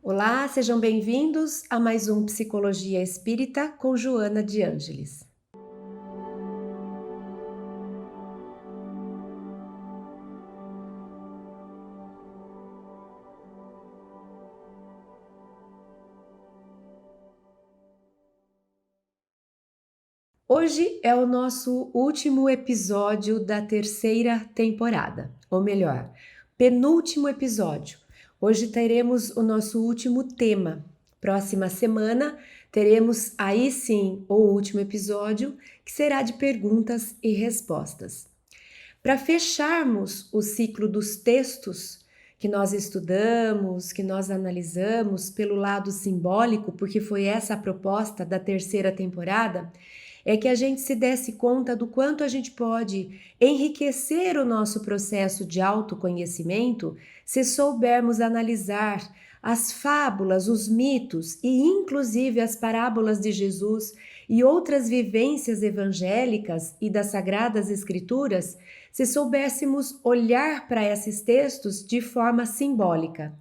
Olá, sejam bem-vindos a mais um Psicologia Espírita com Joana de Ângeles. Hoje é o nosso último episódio da terceira temporada, ou melhor, penúltimo episódio. Hoje teremos o nosso último tema. Próxima semana teremos aí sim o último episódio, que será de perguntas e respostas. Para fecharmos o ciclo dos textos que nós estudamos, que nós analisamos pelo lado simbólico, porque foi essa a proposta da terceira temporada, é que a gente se desse conta do quanto a gente pode enriquecer o nosso processo de autoconhecimento se soubermos analisar as fábulas, os mitos e inclusive as parábolas de Jesus e outras vivências evangélicas e das Sagradas Escrituras, se soubéssemos olhar para esses textos de forma simbólica.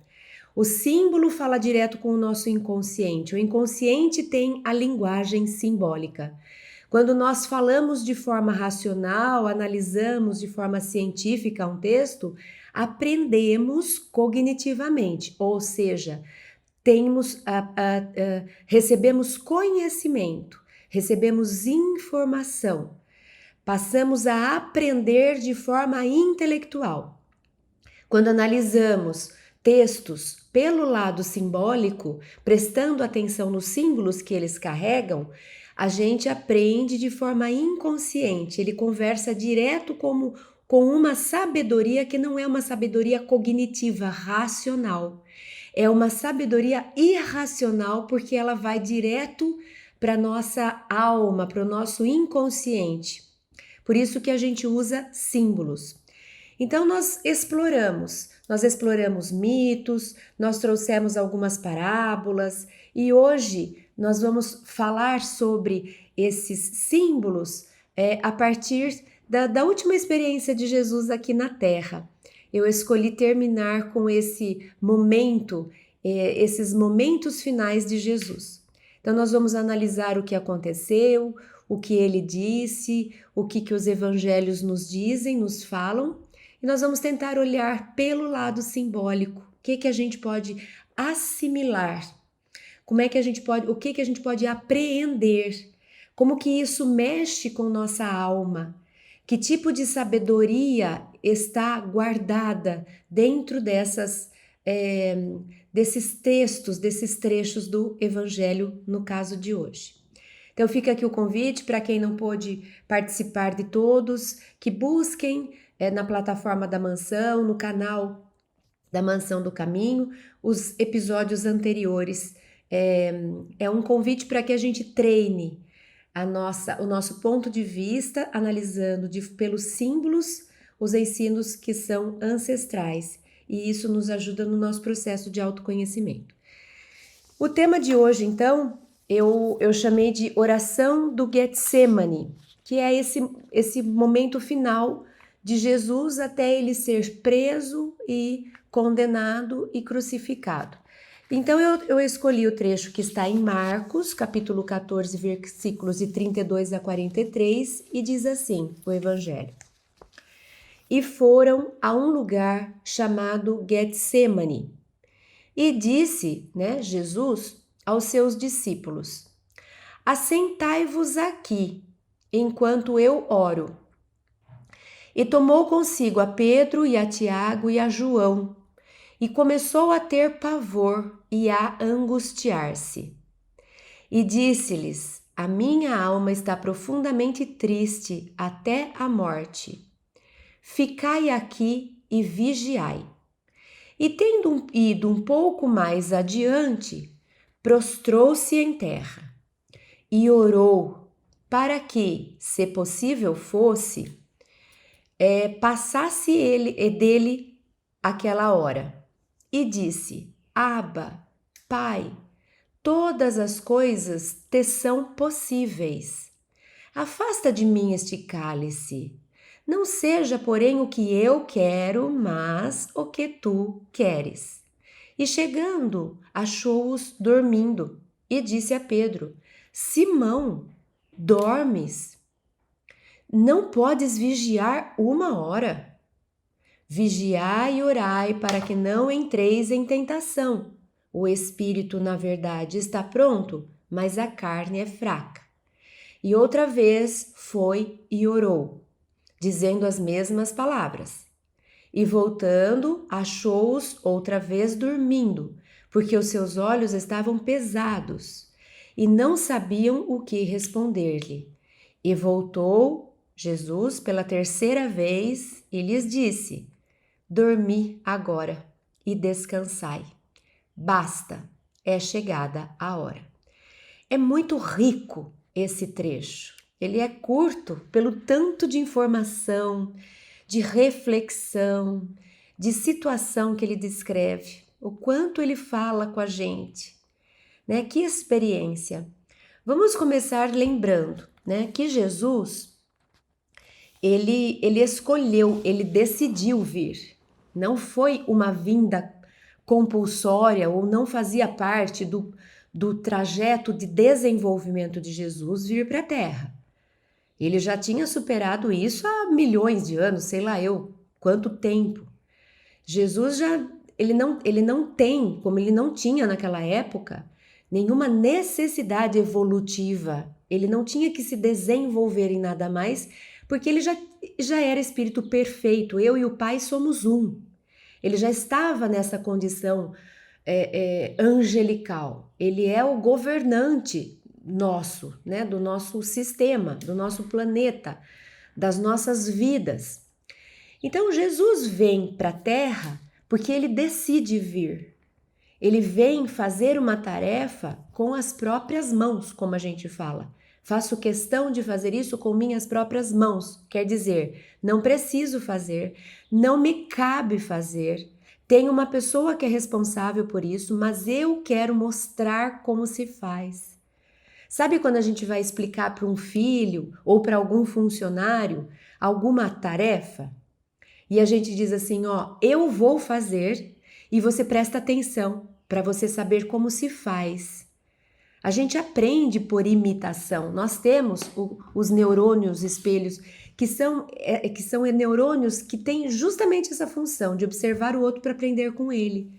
O símbolo fala direto com o nosso inconsciente. O inconsciente tem a linguagem simbólica. Quando nós falamos de forma racional, analisamos de forma científica um texto, aprendemos cognitivamente, ou seja, recebemos conhecimento, recebemos informação, passamos a aprender de forma intelectual. Quando analisamos textos pelo lado simbólico, prestando atenção nos símbolos que eles carregam, a gente aprende de forma inconsciente, ele conversa direto com uma sabedoria que não é uma sabedoria cognitiva, racional. É uma sabedoria irracional porque ela vai direto para nossa alma, para o nosso inconsciente. Por isso que a gente usa símbolos. Então nós exploramos mitos, nós trouxemos algumas parábolas e hoje nós vamos falar sobre esses símbolos a partir da última experiência de Jesus aqui na Terra. Eu escolhi terminar com esse momento, esses momentos finais de Jesus. Então nós vamos analisar o que aconteceu, o que ele disse, o que os evangelhos nos dizem, nos falam, e nós vamos tentar olhar pelo lado simbólico, o que a gente pode assimilar, como é que a gente pode, o que a gente pode apreender, como que isso mexe com nossa alma, que tipo de sabedoria está guardada dentro desses textos, desses trechos do Evangelho, no caso de hoje. Então fica aqui o convite para quem não pôde participar de todos, que busquem na plataforma da Mansão, no canal da Mansão do Caminho, os episódios anteriores. É um convite para que a gente treine o nosso ponto de vista, analisando pelos símbolos os ensinos que são ancestrais. E isso nos ajuda no nosso processo de autoconhecimento. O tema de hoje, então, eu chamei de oração do Getsemane, que é esse momento final de Jesus até ele ser preso e condenado e crucificado. Então eu escolhi o trecho que está em Marcos, capítulo 14, versículos de 32 a 43, e diz assim, o Evangelho. E foram a um lugar chamado Getsemane, e disse, Jesus, aos seus discípulos, assentai-vos aqui, enquanto eu oro. E tomou consigo a Pedro e a Tiago e a João, e começou a ter pavor e a angustiar-se. E disse-lhes, a minha alma está profundamente triste até a morte. Ficai aqui e vigiai. E tendo ido um pouco mais adiante, prostrou-se em terra e orou para que, se possível fosse, passasse dele aquela hora. E disse, Abba, Pai, todas as coisas te são possíveis. Afasta de mim este cálice. Não seja, porém, o que eu quero, mas o que tu queres. E chegando, achou-os dormindo e disse a Pedro: Simão, dormes? Não podes vigiar 1 hora? Vigiai e orai para que não entreis em tentação. O espírito, na verdade, está pronto, mas a carne é fraca. E outra vez foi e orou, dizendo as mesmas palavras. E voltando, achou-os outra vez dormindo, porque os seus olhos estavam pesados, e não sabiam o que responder-lhe. E voltou Jesus pela terceira vez e lhes disse: Dormi agora e descansai. Basta, é chegada a hora. É muito rico esse trecho. Ele é curto pelo tanto de informação, de reflexão, de situação que ele descreve, o quanto ele fala com a gente, né? Que experiência. Vamos começar lembrando, né, que Jesus, ele escolheu, ele decidiu vir. Não foi uma vinda compulsória ou não fazia parte do trajeto de desenvolvimento de Jesus vir para a Terra. Ele já tinha superado isso há milhões de anos, sei lá eu, quanto tempo. Jesus já, ele não tem, como ele não tinha naquela época, nenhuma necessidade evolutiva. Ele não tinha que se desenvolver em nada mais, porque ele já era espírito perfeito. Eu e o Pai somos um. Ele já estava nessa condição angelical. Ele é o governante nosso, né, do nosso sistema, do nosso planeta, das nossas vidas. Então Jesus vem para a Terra porque ele decide vir. Ele vem fazer uma tarefa com as próprias mãos, como a gente fala. Faço questão de fazer isso com minhas próprias mãos. Quer dizer, não preciso fazer, não me cabe fazer. Tem uma pessoa que é responsável por isso, mas eu quero mostrar como se faz. Sabe quando a gente vai explicar para um filho ou para algum funcionário alguma tarefa? E a gente diz assim, ó, eu vou fazer e você presta atenção para você saber como se faz. A gente aprende por imitação. Nós temos os neurônios espelhos, que são neurônios que têm justamente essa função de observar o outro para aprender com ele.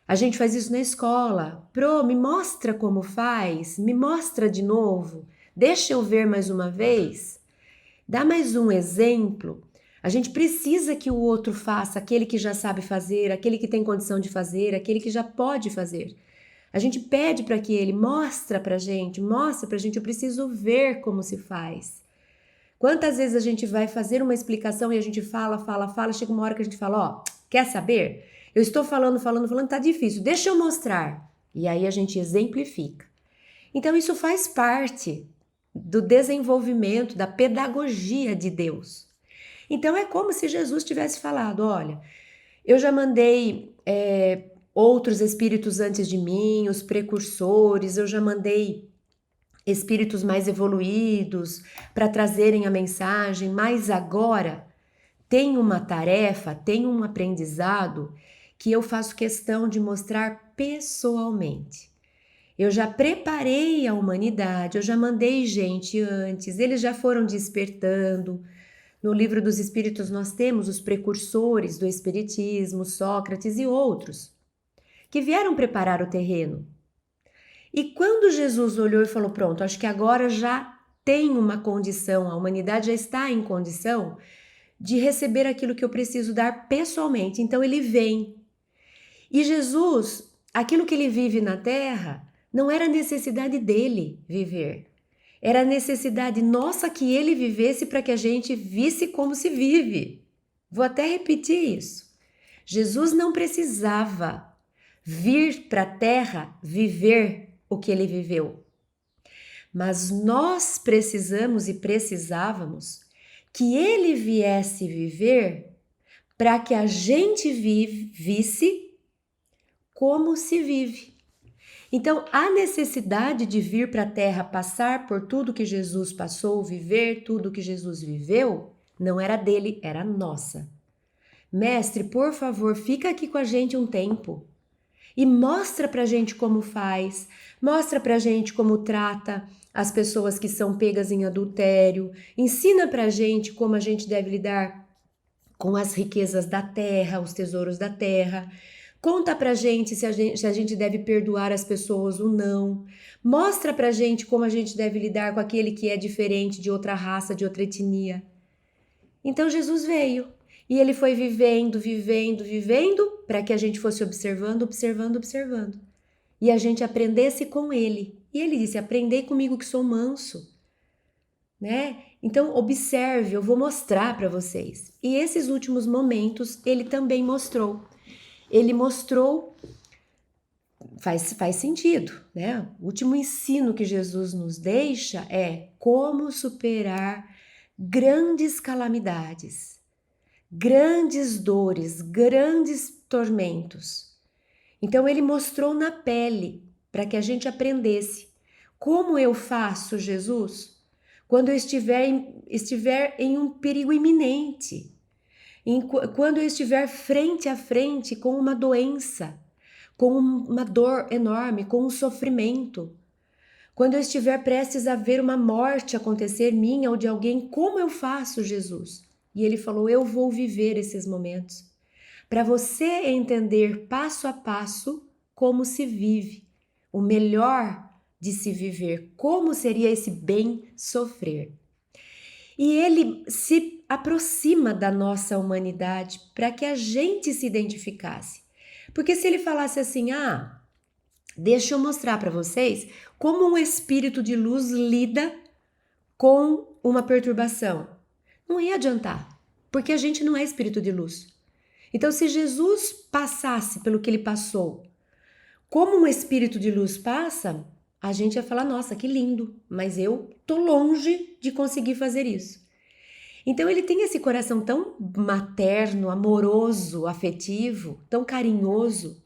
A gente faz isso na escola. Pro, me mostra como faz, me mostra de novo, deixa eu ver mais uma vez, dá mais um exemplo. A gente precisa que o outro faça, aquele que já sabe fazer, aquele que tem condição de fazer, aquele que já pode fazer. A gente pede para que ele mostra pra gente, eu preciso ver como se faz. Quantas vezes a gente vai fazer uma explicação e a gente fala, chega uma hora que a gente fala, ó, quer saber? Eu estou falando, tá difícil, deixa eu mostrar. E aí a gente exemplifica. Então isso faz parte do desenvolvimento, da pedagogia de Deus. Então é como se Jesus tivesse falado, olha, eu já mandei outros espíritos antes de mim, os precursores, eu já mandei espíritos mais evoluídos para trazerem a mensagem, mas agora tem uma tarefa, tem um aprendizado que eu faço questão de mostrar pessoalmente. Eu já preparei a humanidade, eu já mandei gente antes, eles já foram despertando. No Livro dos Espíritos nós temos os precursores do Espiritismo, Sócrates e outros, que vieram preparar o terreno. E quando Jesus olhou e falou, pronto, acho que agora já tem uma condição, a humanidade já está em condição de receber aquilo que eu preciso dar pessoalmente. Então ele vem. E Jesus, aquilo que ele vive na terra, não era necessidade dele viver. Era necessidade nossa que ele vivesse para que a gente visse como se vive. Vou até repetir isso. Jesus não precisava vir para a terra viver o que ele viveu. Mas nós precisamos e precisávamos que ele viesse viver para que a gente visse como se vive. Então, a necessidade de vir para a Terra, passar por tudo que Jesus passou, viver tudo que Jesus viveu, não era dele, era nossa. Mestre, por favor, fica aqui com a gente um tempo. e mostra pra gente como faz, mostra pra gente como trata as pessoas que são pegas em adultério, ensina pra gente como a gente deve lidar com as riquezas da terra, os tesouros da terra. Conta pra gente se a gente deve perdoar as pessoas ou não. Mostra pra gente como a gente deve lidar com aquele que é diferente de outra raça, de outra etnia. Então Jesus veio e ele foi vivendo, vivendo, vivendo para que a gente fosse observando, observando, observando. E a gente aprendesse com ele. E ele disse: "Aprendei comigo que sou manso", né? Então observe, eu vou mostrar para vocês. E esses últimos momentos ele também mostrou. Ele mostrou, faz sentido, né? O último ensino que Jesus nos deixa é como superar grandes calamidades, grandes dores, grandes tormentos. Então ele mostrou na pele para que a gente aprendesse. Como eu faço, Jesus, quando eu estiver em um perigo iminente, quando eu estiver frente a frente com uma doença, com uma dor enorme, com um sofrimento, quando eu estiver prestes a ver uma morte acontecer minha ou de alguém, como eu faço, Jesus? E ele falou: eu vou viver esses momentos, para você entender passo a passo como se vive, o melhor de se viver, como seria esse bem sofrer. E ele se aproxima da nossa humanidade para que a gente se identificasse. Porque se ele falasse assim: "Ah, deixa eu mostrar para vocês como um espírito de luz lida com uma perturbação", não ia adiantar, porque a gente não é espírito de luz. Então, se Jesus passasse pelo que ele passou, como um espírito de luz passa, a gente ia falar: "Nossa, que lindo", mas eu tô longe de conseguir fazer isso. Então ele tem esse coração tão materno, amoroso, afetivo, tão carinhoso,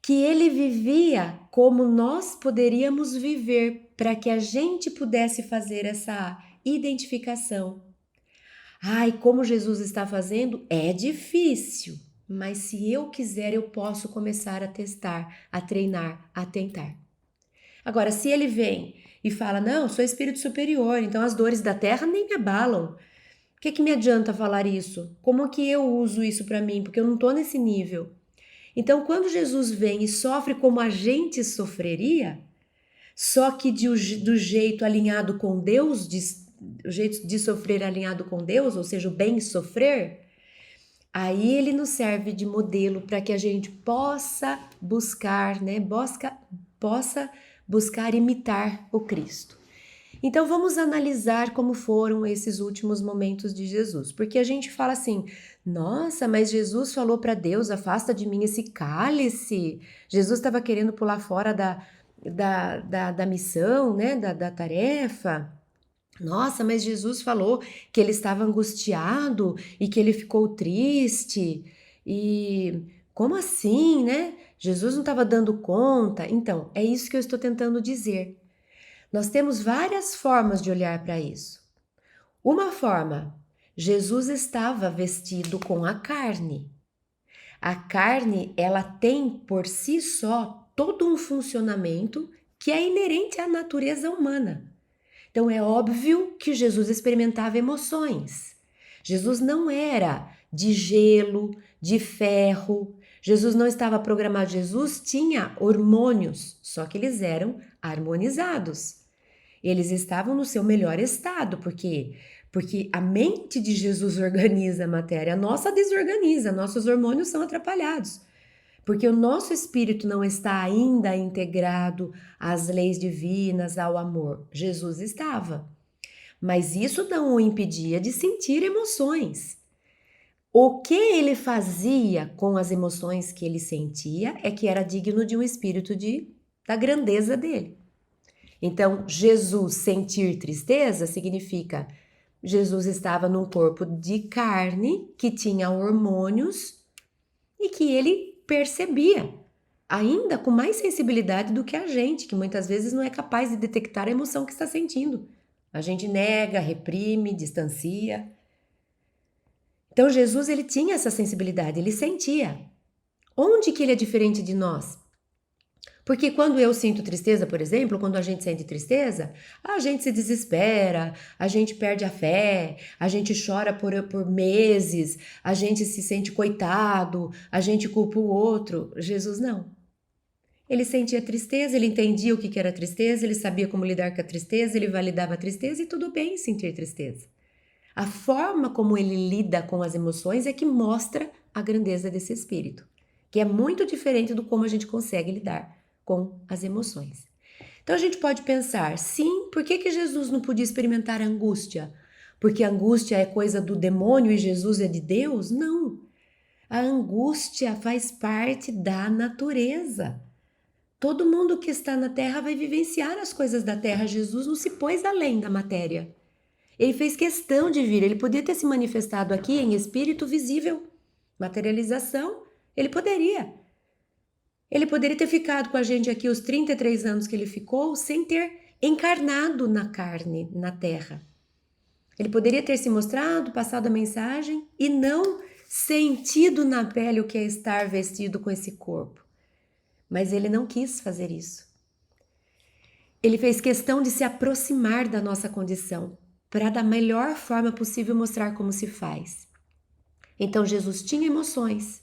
que ele vivia como nós poderíamos viver para que a gente pudesse fazer essa identificação. Ai, como Jesus está fazendo é difícil, mas se eu quiser eu posso começar a testar, a treinar, a tentar. Agora, se ele vem e fala: "Não, sou espírito superior, então as dores da terra nem me abalam. O que me adianta falar isso? Como que eu uso isso para mim? Porque eu não estou nesse nível." Então, quando Jesus vem e sofre como a gente sofreria, só que do jeito alinhado com Deus, o jeito de sofrer alinhado com Deus, ou seja, o bem sofrer, aí ele nos serve de modelo para que a gente possa buscar, né? Possa buscar imitar o Cristo. Então vamos analisar como foram esses últimos momentos de Jesus, porque a gente fala assim: nossa, mas Jesus falou para Deus: afasta de mim esse cálice. Jesus estava querendo pular fora da missão, né, da tarefa. Nossa, mas Jesus falou que ele estava angustiado e que ele ficou triste. E como assim, né? Jesus não estava dando conta. Então, é isso que eu estou tentando dizer. Nós temos várias formas de olhar para isso. Uma forma, Jesus estava vestido com a carne. A carne, ela tem por si só todo um funcionamento que é inerente à natureza humana. Então é óbvio que Jesus experimentava emoções. Jesus não era de gelo, de ferro. Jesus não estava programado. Jesus tinha hormônios, só que eles eram harmonizados. Eles estavam no seu melhor estado, porque a mente de Jesus organiza a matéria, a nossa desorganiza, nossos hormônios são atrapalhados. Porque o nosso espírito não está ainda integrado às leis divinas, ao amor. Jesus estava. Mas isso não o impedia de sentir emoções. O que ele fazia com as emoções que ele sentia é que era digno de um espírito da grandeza dele. Então, Jesus sentir tristeza significa Jesus estava num corpo de carne que tinha hormônios e que ele percebia, ainda com mais sensibilidade do que a gente, que muitas vezes não é capaz de detectar a emoção que está sentindo. A gente nega, reprime, distancia. Então Jesus ele tinha essa sensibilidade, ele sentia. Onde que ele é diferente de nós? Porque quando eu sinto tristeza, por exemplo, quando a gente sente tristeza, a gente se desespera, a gente perde a fé, a gente chora por meses, a gente se sente coitado, a gente culpa o outro. Jesus não. Ele sentia tristeza, ele entendia o que era tristeza, ele sabia como lidar com a tristeza, ele validava a tristeza e tudo bem sentir tristeza. A forma como ele lida com as emoções é que mostra a grandeza desse espírito, que é muito diferente do como a gente consegue lidar com as emoções. Então a gente pode pensar, sim, por que Jesus não podia experimentar a angústia? Porque a angústia é coisa do demônio e Jesus é de Deus? Não. A angústia faz parte da natureza. Todo mundo que está na terra vai vivenciar as coisas da terra. Jesus não se pôs além da matéria. Ele fez questão de vir, ele podia ter se manifestado aqui em espírito visível, materialização, ele poderia. Ele poderia ter ficado com a gente aqui os 33 anos que ele ficou sem ter encarnado na carne, na terra. Ele poderia ter se mostrado, passado a mensagem e não sentido na pele o que é estar vestido com esse corpo. Mas ele não quis fazer isso. Ele fez questão de se aproximar da nossa condição, para da melhor forma possível mostrar como se faz. Então Jesus tinha emoções,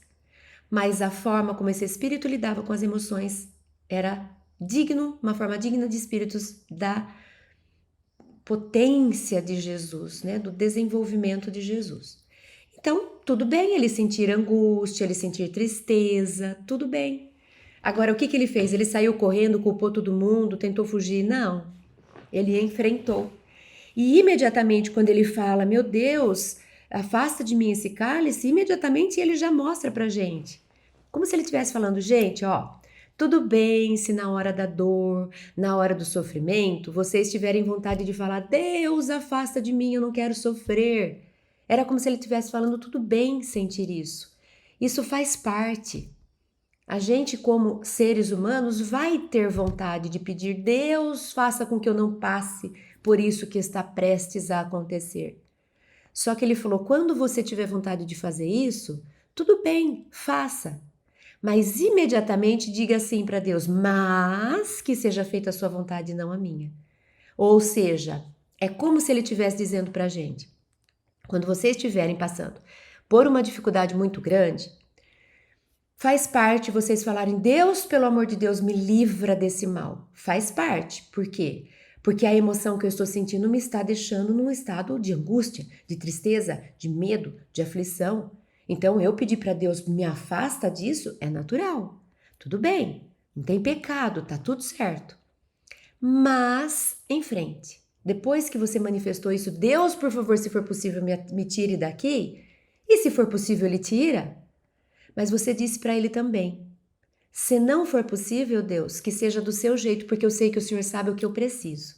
mas a forma como esse espírito lidava com as emoções era uma forma digna de espíritos da potência de Jesus, né, do desenvolvimento de Jesus. Então, tudo bem ele sentir angústia, ele sentir tristeza, tudo bem. Agora, o que ele fez? Ele saiu correndo, culpou todo mundo, tentou fugir? Não, ele enfrentou. E imediatamente quando ele fala, meu Deus, afasta de mim esse cálice, imediatamente ele já mostra pra gente. Como se ele estivesse falando, gente, ó, tudo bem se na hora da dor, na hora do sofrimento, vocês tiverem vontade de falar, Deus, afasta de mim, eu não quero sofrer. Era como se ele estivesse falando, tudo bem sentir isso. Isso faz parte. A gente, como seres humanos, vai ter vontade de pedir, Deus, faça com que eu não passe por isso que está prestes a acontecer. Só que ele falou, quando você tiver vontade de fazer isso, tudo bem, faça. Mas imediatamente diga assim para Deus, mas que seja feita a sua vontade e não a minha. Ou seja, é como se ele estivesse dizendo para a gente, quando vocês estiverem passando por uma dificuldade muito grande, faz parte vocês falarem, Deus, pelo amor de Deus, me livra desse mal. Faz parte. Por quê? Porque a emoção que eu estou sentindo me está deixando num estado de angústia, de tristeza, de medo, de aflição. Então, eu pedir para Deus me afasta disso é natural. Tudo bem, não tem pecado, tá tudo certo. Mas, em frente, depois que você manifestou isso, Deus, por favor, se for possível, me tire daqui. E se for possível, Ele tira. Mas você disse para Ele também, se não for possível, Deus, que seja do seu jeito, porque eu sei que o Senhor sabe o que eu preciso.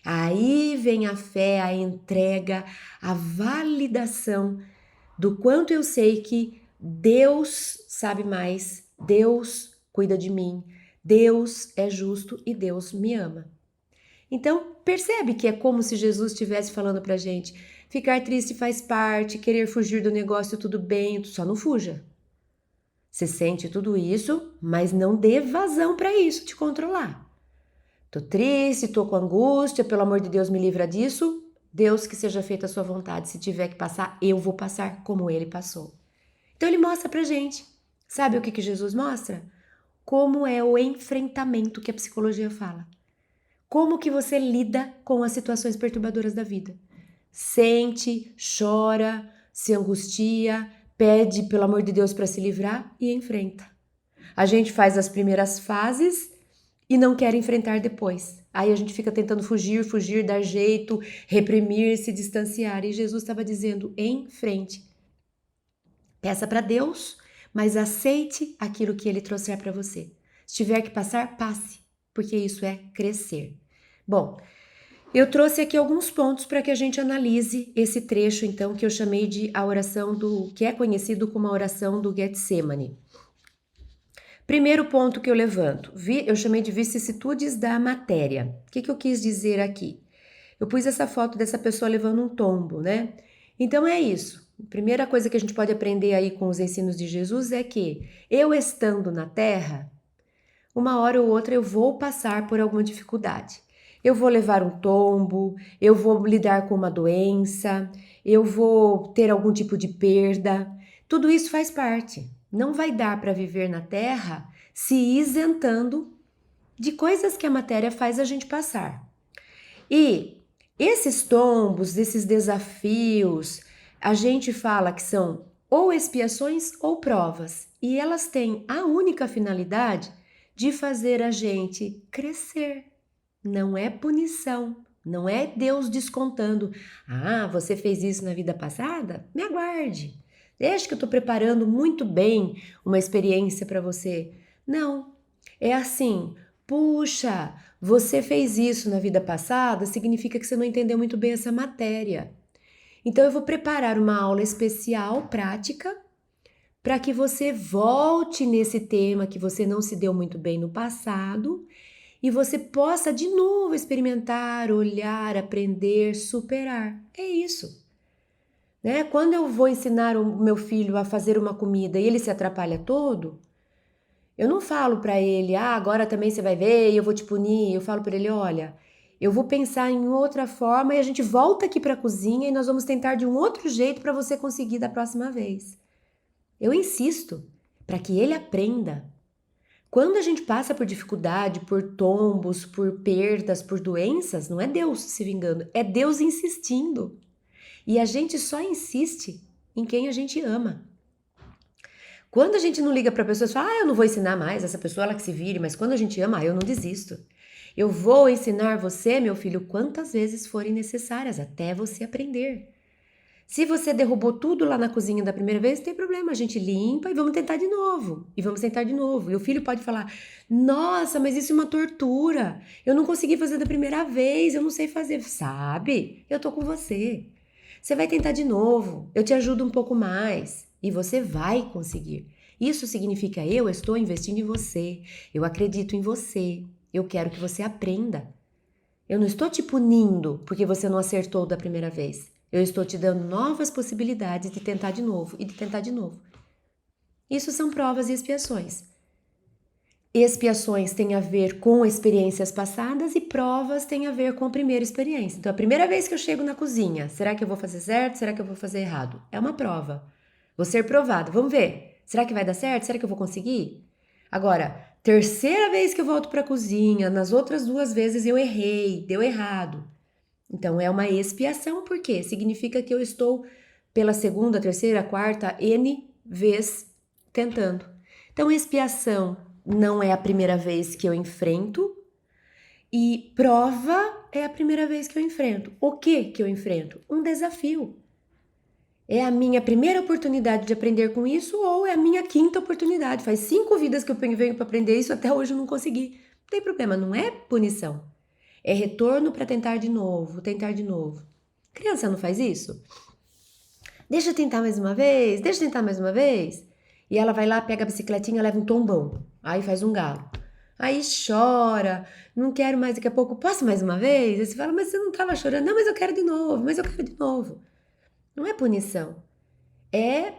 Aí vem a fé, a entrega, a validação do quanto eu sei que Deus sabe mais, Deus cuida de mim, Deus é justo e Deus me ama. Então, percebe que é como se Jesus estivesse falando pra gente, ficar triste faz parte, querer fugir do negócio tudo bem, só não fuja. Você sente tudo isso, mas não dê vazão para isso te controlar. Tô triste, tô com angústia, pelo amor de Deus me livra disso. Deus, que seja feita a sua vontade. Se tiver que passar, eu vou passar como ele passou. Então ele mostra pra gente. Sabe o que Jesus mostra? Como é o enfrentamento que a psicologia fala. Como que você lida com as situações perturbadoras da vida. Sente, chora, se angustia, pede pelo amor de Deus para se livrar e enfrenta. A gente faz as primeiras fases e não quer enfrentar depois. Aí a gente fica tentando fugir, dar jeito, reprimir, se distanciar. E Jesus estava dizendo, em frente. Peça para Deus, mas aceite aquilo que Ele trouxer para você. Se tiver que passar, passe, porque isso é crescer. Bom, eu trouxe aqui alguns pontos para que a gente analise esse trecho, então, que eu chamei de a oração que é conhecido como a oração do Getsemane. Primeiro ponto que eu levanto, eu chamei de vicissitudes da matéria. O que eu quis dizer aqui? Eu pus essa foto dessa pessoa levando um tombo, né? Então é isso. A primeira coisa que a gente pode aprender aí com os ensinos de Jesus é que eu estando na Terra, uma hora ou outra eu vou passar por alguma dificuldade. Eu vou levar um tombo, eu vou lidar com uma doença, eu vou ter algum tipo de perda. Tudo isso faz parte. Não vai dar para viver na Terra se isentando de coisas que a matéria faz a gente passar. E esses tombos, esses desafios, a gente fala que são ou expiações ou provas. E elas têm a única finalidade de fazer a gente crescer. Não é punição, não é Deus descontando. Ah, você fez isso na vida passada? Me aguarde. Deixa que eu estou preparando muito bem uma experiência para você. Não, é assim, puxa, você fez isso na vida passada, significa que você não entendeu muito bem essa matéria. Então eu vou preparar uma aula especial, prática, para que você volte nesse tema que você não se deu muito bem no passado e você possa de novo experimentar, olhar, aprender, superar. É isso. Né? Quando eu vou ensinar o meu filho a fazer uma comida e ele se atrapalha todo, eu não falo para ele, agora também você vai ver e eu vou te punir. Eu falo para ele, olha, eu vou pensar em outra forma e a gente volta aqui para a cozinha e nós vamos tentar de um outro jeito para você conseguir da próxima vez. Eu insisto para que ele aprenda. Quando a gente passa por dificuldade, por tombos, por perdas, por doenças, não é Deus se vingando, é Deus insistindo. E a gente só insiste em quem a gente ama. Quando a gente não liga para a pessoa e fala, eu não vou ensinar mais, essa pessoa ela que se vire, mas quando a gente ama, eu não desisto. Eu vou ensinar você, meu filho, quantas vezes forem necessárias, até você aprender. Se você derrubou tudo lá na cozinha da primeira vez, não tem problema, a gente limpa e vamos tentar de novo. E vamos tentar de novo. E o filho pode falar, nossa, mas isso é uma tortura. Eu não consegui fazer da primeira vez, eu não sei fazer. Sabe? Eu tô com você. Você vai tentar de novo, eu te ajudo um pouco mais e você vai conseguir. Isso significa eu estou investindo em você, eu acredito em você, eu quero que você aprenda. Eu não estou te punindo porque você não acertou da primeira vez. Eu estou te dando novas possibilidades de tentar de novo e de tentar de novo. Isso são provas e expiações. Expiações têm a ver com experiências passadas e provas têm a ver com a primeira experiência. Então, a primeira vez que eu chego na cozinha, será que eu vou fazer certo? Será que eu vou fazer errado? É uma prova. Vou ser provado. Vamos ver. Será que vai dar certo? Será que eu vou conseguir? Agora, terceira vez que eu volto para a cozinha, nas outras 2 vezes eu errei, deu errado. Então, é uma expiação, por quê? Significa que eu estou pela segunda, terceira, quarta, N vez tentando. Então, expiação não é a primeira vez que eu enfrento e prova é a primeira vez que eu enfrento. O que eu enfrento? Um desafio. É a minha primeira oportunidade de aprender com isso ou é a minha quinta oportunidade? Faz 5 vidas que eu venho para aprender isso, até hoje eu não consegui. Não tem problema, não é punição. É retorno para tentar de novo, tentar de novo. Criança não faz isso? Deixa eu tentar mais uma vez, deixa eu tentar mais uma vez. E ela vai lá, pega a bicicletinha, leva um tombão. Aí faz um galo. Aí chora, não quero mais, daqui a pouco, posso mais uma vez? Aí você fala, mas você não estava chorando. Não, mas eu quero de novo, mas eu quero de novo. Não é punição. É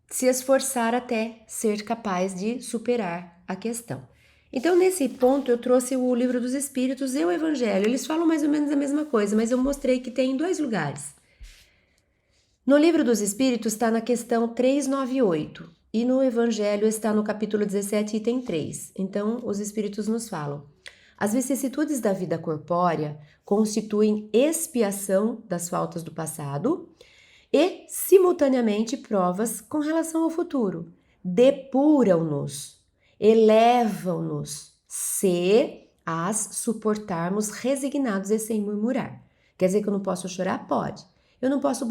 se esforçar até ser capaz de superar a questão. Então, nesse ponto, eu trouxe o Livro dos Espíritos e o Evangelho. Eles falam mais ou menos a mesma coisa, mas eu mostrei que tem em 2 lugares. No Livro dos Espíritos está na questão 398 e no Evangelho está no capítulo 17, item 3. Então, os Espíritos nos falam: as vicissitudes da vida corpórea constituem expiação das faltas do passado e, simultaneamente, provas com relação ao futuro. Depuram-nos, elevam-nos, se as suportarmos resignados e sem murmurar. Quer dizer que eu não posso chorar? Pode. Eu não posso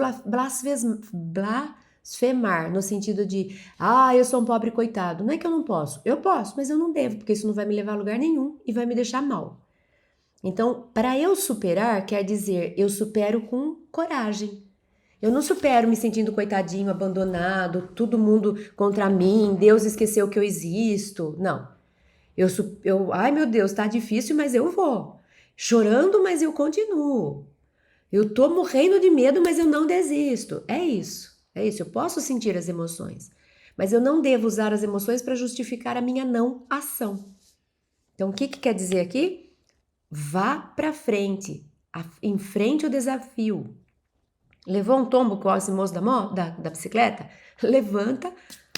blasfemar no sentido de, eu sou um pobre coitado. Não é que eu não posso. Eu posso, mas eu não devo, porque isso não vai me levar a lugar nenhum e vai me deixar mal. Então, para eu superar, quer dizer, eu supero com coragem. Eu não supero me sentindo coitadinho, abandonado, todo mundo contra mim, Deus esqueceu que eu existo. Não. Ai meu Deus, tá difícil, mas eu vou. Chorando, mas eu continuo. Eu tô morrendo de medo, mas eu não desisto. É isso. É isso, eu posso sentir as emoções, mas eu não devo usar as emoções para justificar a minha não ação. Então, o que quer dizer aqui? Vá para frente, enfrente o desafio. Levou um tombo com o osmose da bicicleta? Levanta,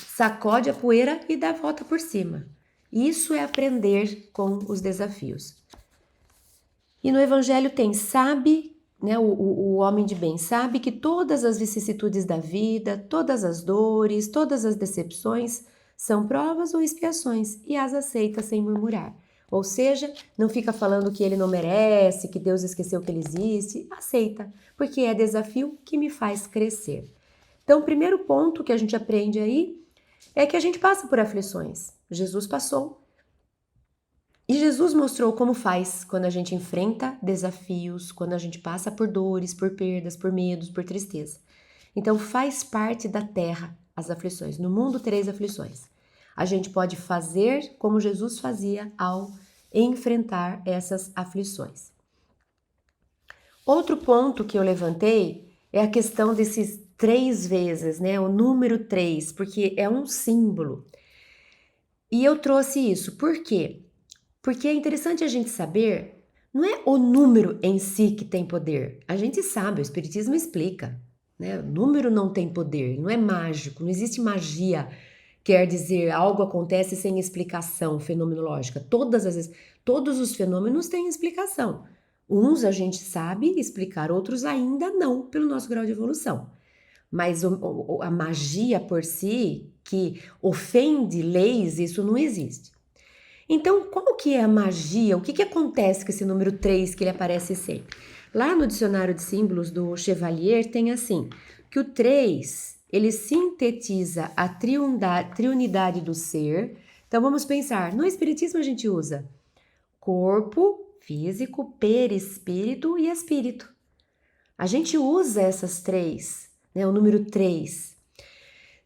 sacode a poeira e dá a volta por cima. Isso é aprender com os desafios. E no Evangelho tem, sabe, né, o homem de bem sabe que todas as vicissitudes da vida, todas as dores, todas as decepções são provas ou expiações e as aceita sem murmurar. Ou seja, não fica falando que ele não merece, que Deus esqueceu que ele existe, aceita, porque é desafio que me faz crescer. Então, o primeiro ponto que a gente aprende aí é que a gente passa por aflições. Jesus passou. E Jesus mostrou como faz quando a gente enfrenta desafios, quando a gente passa por dores, por perdas, por medos, por tristeza. Então faz parte da terra as aflições. No mundo tereis aflições. A gente pode fazer como Jesus fazia ao enfrentar essas aflições. Outro ponto que eu levantei é a questão desses 3 vezes, né? O número 3, porque é um símbolo. E eu trouxe isso, por quê? Porque é interessante a gente saber, não é o número em si que tem poder. A gente sabe, o Espiritismo explica, né? O número não tem poder, não é mágico, não existe magia, quer dizer, algo acontece sem explicação fenomenológica. Todas as vezes, todos os fenômenos têm explicação. Uns a gente sabe explicar, outros ainda não, pelo nosso grau de evolução. Mas a magia por si, que ofende leis, isso não existe. Então, qual que é a magia? O que acontece com esse número 3 que ele aparece sempre? Lá no dicionário de símbolos do Chevalier tem assim, que o 3, ele sintetiza a triunidade do ser. Então, vamos pensar, no Espiritismo a gente usa corpo, físico, perispírito e espírito. A gente usa essas 3, né? O número 3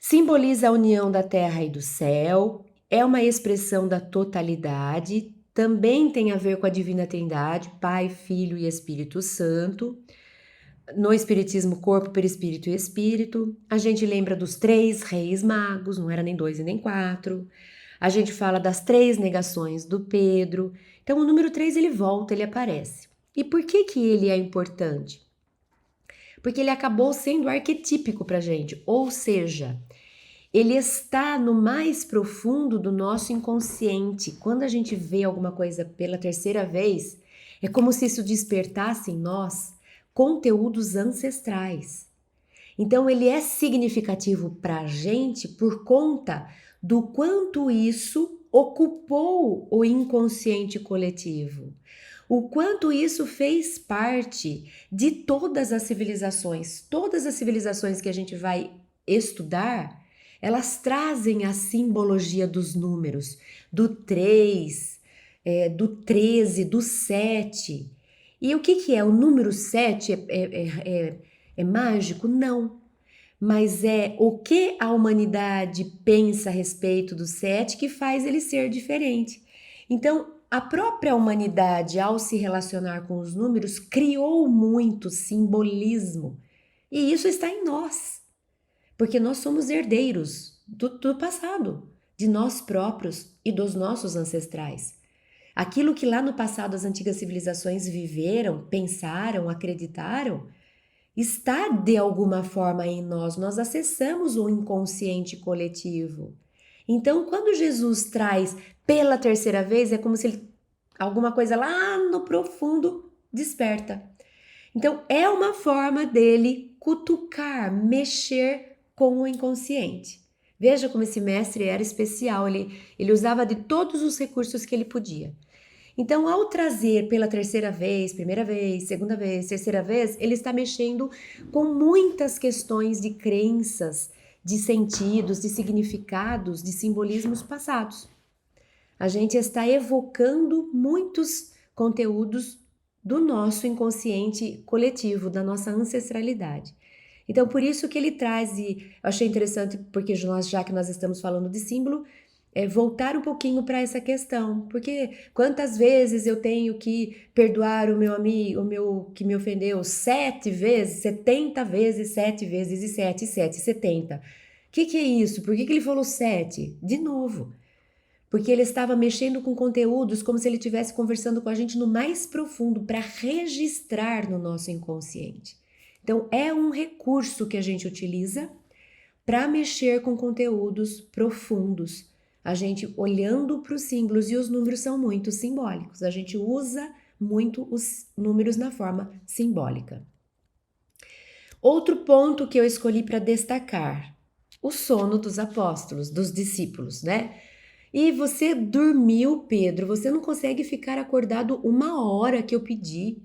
simboliza a união da terra e do céu, é uma expressão da totalidade, também tem a ver com a Divina Trindade, Pai, Filho e Espírito Santo. No Espiritismo, corpo, perispírito e espírito. A gente lembra dos 3 reis magos, não era nem 2 e nem 4. A gente fala das 3 negações do Pedro. Então, o número 3 ele volta, ele aparece. E por que ele é importante? Porque ele acabou sendo arquetípico para a gente, ou seja, ele está no mais profundo do nosso inconsciente. Quando a gente vê alguma coisa pela terceira vez, é como se isso despertasse em nós conteúdos ancestrais. Então, ele é significativo para a gente por conta do quanto isso ocupou o inconsciente coletivo. O quanto isso fez parte de todas as civilizações. Todas as civilizações que a gente vai estudar, elas trazem a simbologia dos números, do 3, do 13, do 7. E o que é? O número 7 é mágico? Não. Mas é o que a humanidade pensa a respeito do 7 que faz ele ser diferente. Então, a própria humanidade, ao se relacionar com os números, criou muito simbolismo. E isso está em nós. Porque nós somos herdeiros do passado, de nós próprios e dos nossos ancestrais. Aquilo que lá no passado as antigas civilizações viveram, pensaram, acreditaram, está de alguma forma em nós. Nós acessamos o inconsciente coletivo. Então, quando Jesus traz pela terceira vez, é como se ele, alguma coisa lá no profundo desperta. Então, é uma forma dele cutucar, mexer com o inconsciente. Veja como esse mestre era especial, ele usava de todos os recursos que ele podia. Então, ao trazer pela terceira vez, primeira vez, segunda vez, terceira vez, ele está mexendo com muitas questões de crenças, de sentidos, de significados, de simbolismos passados. A gente está evocando muitos conteúdos do nosso inconsciente coletivo, da nossa ancestralidade. Então, por isso que ele traz, e eu achei interessante, porque já que nós estamos falando de símbolo, voltar um pouquinho para essa questão, porque quantas vezes eu tenho que perdoar o meu amigo, o meu que me ofendeu 7 vezes, 70 vezes, 7 vezes e 7, 7, 70. Que é isso? Por que ele falou 7? De novo, porque ele estava mexendo com conteúdos como se ele estivesse conversando com a gente no mais profundo para registrar no nosso inconsciente. Então, é um recurso que a gente utiliza para mexer com conteúdos profundos. A gente olhando para os símbolos, e os números são muito simbólicos. A gente usa muito os números na forma simbólica. Outro ponto que eu escolhi para destacar: o sono dos apóstolos, dos discípulos, né? E você dormiu, Pedro, você não consegue ficar acordado 1 hora que eu pedi.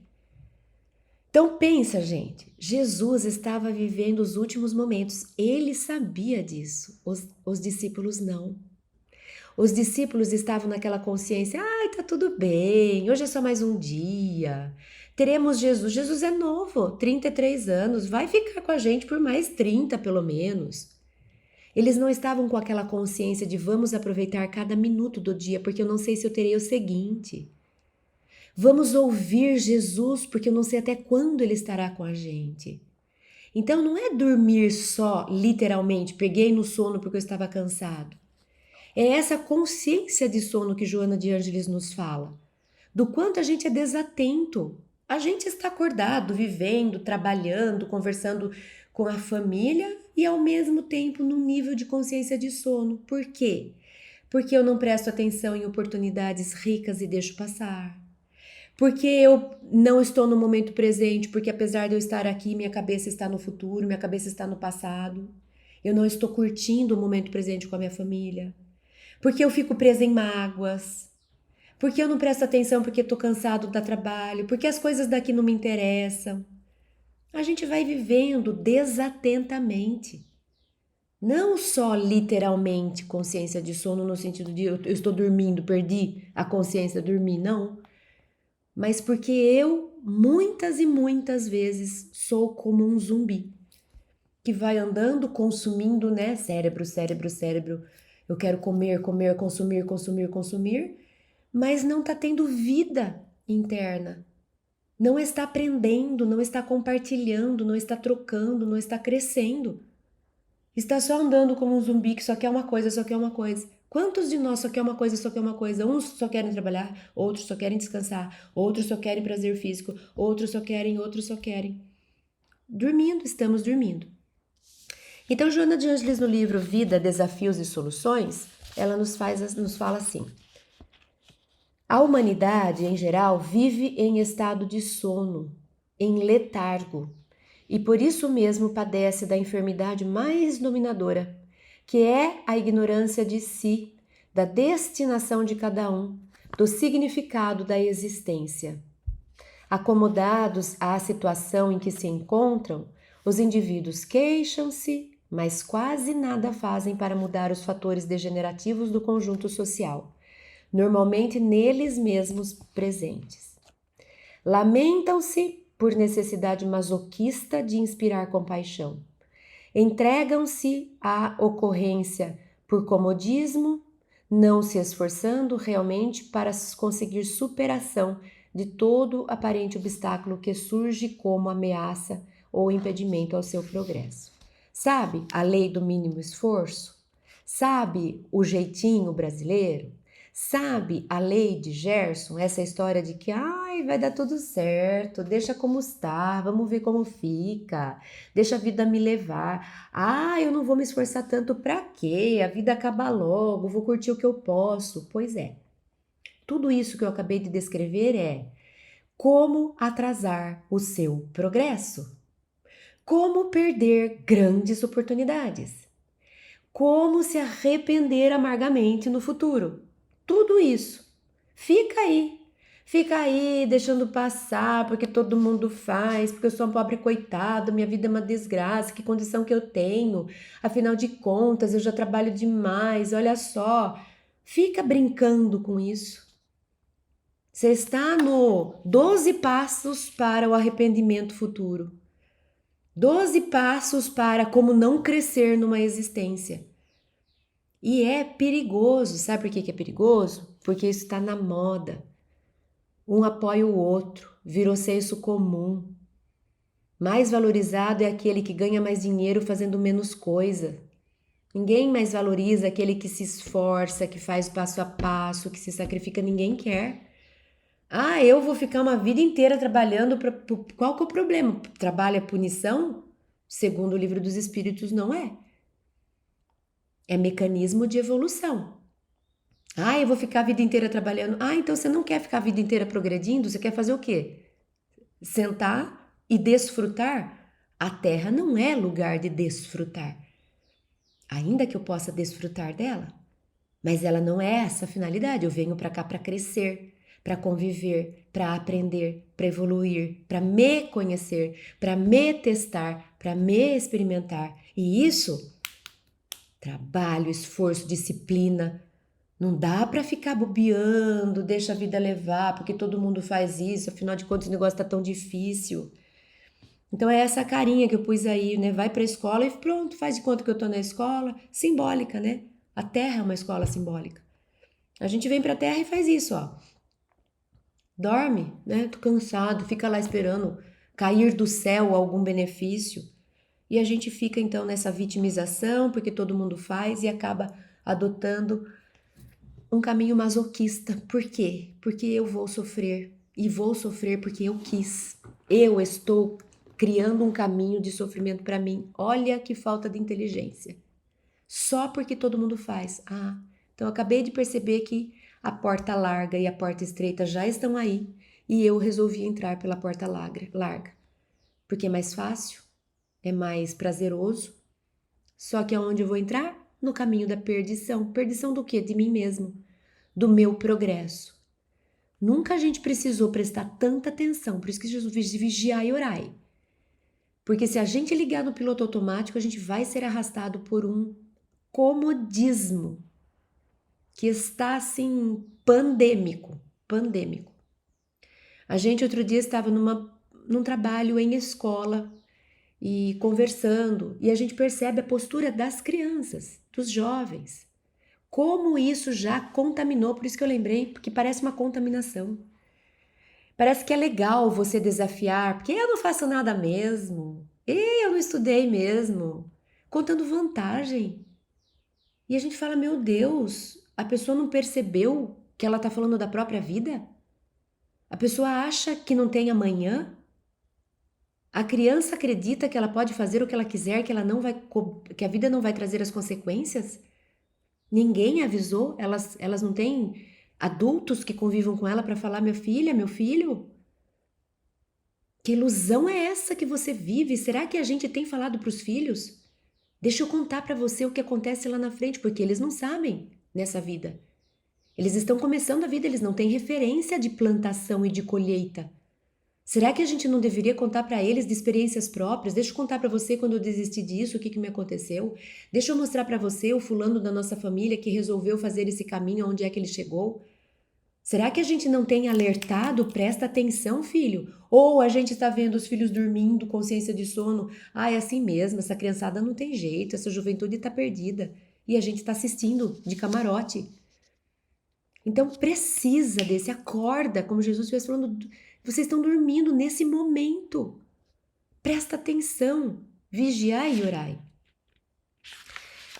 Então pensa, gente, Jesus estava vivendo os últimos momentos, ele sabia disso, os discípulos não. Os discípulos estavam naquela consciência, ai, tá tudo bem, hoje é só mais um dia, teremos Jesus, Jesus é novo, 33 anos, vai ficar com a gente por mais 30 pelo menos. Eles não estavam com aquela consciência de vamos aproveitar cada minuto do dia, porque eu não sei se eu terei o seguinte. Vamos ouvir Jesus, porque eu não sei até quando ele estará com a gente. Então não é dormir só, literalmente, peguei no sono porque eu estava cansado. É essa consciência de sono que Joana de Ângeles nos fala. Do quanto a gente é desatento. A gente está acordado, vivendo, trabalhando, conversando com a família e ao mesmo tempo num nível de consciência de sono. Por quê? Porque eu não presto atenção em oportunidades ricas e deixo passar. Porque eu não estou no momento presente, porque apesar de eu estar aqui, minha cabeça está no futuro, minha cabeça está no passado. Eu não estou curtindo o momento presente com a minha família. Porque eu fico presa em mágoas. Porque eu não presto atenção porque estou cansado do trabalho, porque as coisas daqui não me interessam. A gente vai vivendo desatentamente. Não só literalmente consciência de sono no sentido de eu estou dormindo, perdi a consciência de dormir, não. Mas porque eu, muitas e muitas vezes, sou como um zumbi. Que vai andando, consumindo, né? Cérebro, cérebro, cérebro. Eu quero comer, comer, consumir, consumir, consumir. Mas não está tendo vida interna. Não está aprendendo, não está compartilhando, não está trocando, não está crescendo. Está só andando como um zumbi que só quer uma coisa, só quer uma coisa. Quantos de nós só quer uma coisa, só quer uma coisa? Uns só querem trabalhar, outros só querem descansar, outros só querem prazer físico, outros só querem, outros só querem. Dormindo, estamos dormindo. Então, Joana de Ângeles, no livro Vida, Desafios e Soluções, ela nos fala assim: a humanidade, em geral, vive em estado de sono, em letargo, e por isso mesmo padece da enfermidade mais dominadora, que é a ignorância de si, da destinação de cada um, do significado da existência. Acomodados à situação em que se encontram, os indivíduos queixam-se, mas quase nada fazem para mudar os fatores degenerativos do conjunto social, normalmente neles mesmos presentes. Lamentam-se por necessidade masoquista de inspirar compaixão. Entregam-se à ocorrência por comodismo, não se esforçando realmente para conseguir superação de todo aparente obstáculo que surge como ameaça ou impedimento ao seu progresso. Sabe a lei do mínimo esforço? Sabe o jeitinho brasileiro? Sabe a lei de Gerson, essa história de que vai dar tudo certo, deixa como está, vamos ver como fica, deixa a vida me levar. Eu não vou me esforçar tanto para quê? A vida acaba logo, vou curtir o que eu posso. Pois é, tudo isso que eu acabei de descrever é como atrasar o seu progresso, como perder grandes oportunidades, como se arrepender amargamente no futuro. Tudo isso. Fica aí deixando passar, porque todo mundo faz, porque eu sou um pobre coitado, minha vida é uma desgraça, que condição que eu tenho? Afinal de contas, eu já trabalho demais, olha só. Fica brincando com isso. Você está no 12 passos para o arrependimento futuro. 12 passos para como não crescer numa existência. E é perigoso, sabe por que que é perigoso? Porque isso está na moda. Um apoia o outro, virou senso comum. Mais valorizado é aquele que ganha mais dinheiro fazendo menos coisa. Ninguém mais valoriza aquele que se esforça, que faz passo a passo, que se sacrifica, ninguém quer. Ah, eu vou ficar uma vida inteira trabalhando para. Qual que é o problema? Trabalho é punição? Segundo o livro dos Espíritos, não é. É mecanismo de evolução. Ah, eu vou ficar a vida inteira trabalhando. Ah, então você não quer ficar a vida inteira progredindo? Você quer fazer o quê? Sentar e desfrutar? A Terra não é lugar de desfrutar. Ainda que eu possa desfrutar dela, mas ela não é essa a finalidade. Eu venho para cá para crescer, para conviver, para aprender, para evoluir, para me conhecer, para me testar, para me experimentar. E isso, trabalho, esforço, disciplina. Não dá para ficar bobeando, deixa a vida levar, porque todo mundo faz isso, afinal de contas o negócio tá tão difícil. Então é essa carinha que eu pus aí, né? Vai para a escola e pronto, faz de conta que eu tô na escola, simbólica, né? A Terra é uma escola simbólica. A gente vem para a Terra e faz isso, ó. Dorme, né? Tô cansado, fica lá esperando cair do céu algum benefício. E a gente fica então nessa vitimização, porque todo mundo faz e acaba adotando um caminho masoquista. Por quê? Porque eu vou sofrer. E vou sofrer porque eu quis. Eu estou criando um caminho de sofrimento para mim. Olha que falta de inteligência. Só porque todo mundo faz. Ah, então eu acabei de perceber que a porta larga e a porta estreita já estão aí. E eu resolvi entrar pela porta larga. Porque é mais fácil, é mais prazeroso. Só que aonde eu vou entrar? No caminho da perdição. Perdição do quê? De mim mesmo, do meu progresso. Nunca a gente precisou prestar tanta atenção, por isso que Jesus diz vigiai e orai. Porque se a gente ligar no piloto automático, a gente vai ser arrastado por um comodismo que está assim pandêmico. A gente outro dia estava num trabalho em escola e conversando, e a gente percebe a postura das crianças, dos jovens. Como isso já contaminou, por isso que eu lembrei, porque parece uma contaminação. Parece que é legal você desafiar, porque eu não faço nada mesmo, eu não estudei mesmo, contando vantagem. E a gente fala, meu Deus, a pessoa não percebeu que ela está falando da própria vida? A pessoa acha que não tem amanhã? A criança acredita que ela pode fazer o que ela quiser, que ela não vai, que a vida não vai trazer as consequências? Ninguém avisou? Elas não têm adultos que convivam com ela para falar, minha filha, meu filho? Que ilusão é essa que você vive? Será que a gente tem falado para os filhos? Deixa eu contar para você o que acontece lá na frente, porque eles não sabem nessa vida. Eles estão começando a vida, eles não têm referência de plantação e de colheita. Será que a gente não deveria contar para eles de experiências próprias? Deixa eu contar para você quando eu desisti disso, o que me aconteceu. Deixa eu mostrar para você o fulano da nossa família que resolveu fazer esse caminho, onde é que ele chegou. Será que a gente não tem alertado? Presta atenção, filho. Ou a gente está vendo os filhos dormindo, consciência de sono. Ah, é assim mesmo, essa criançada não tem jeito, essa juventude está perdida. E a gente está assistindo de camarote. Então precisa desse, acorda, como Jesus estivesse falando, vocês estão dormindo nesse momento. Presta atenção, vigiai e orai.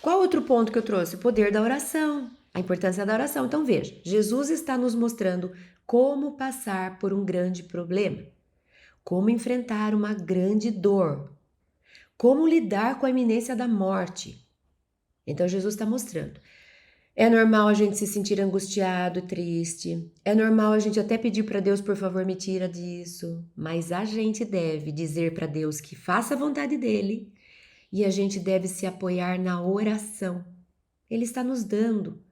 Qual outro ponto que eu trouxe? O poder da oração, a importância da oração. Então veja, Jesus está nos mostrando como passar por um grande problema, como enfrentar uma grande dor, como lidar com a iminência da morte. Então Jesus está mostrando. É normal a gente se sentir angustiado e triste. É normal a gente até pedir para Deus, por favor, me tira disso. Mas a gente deve dizer para Deus que faça a vontade dele e a gente deve se apoiar na oração. Ele está nos dando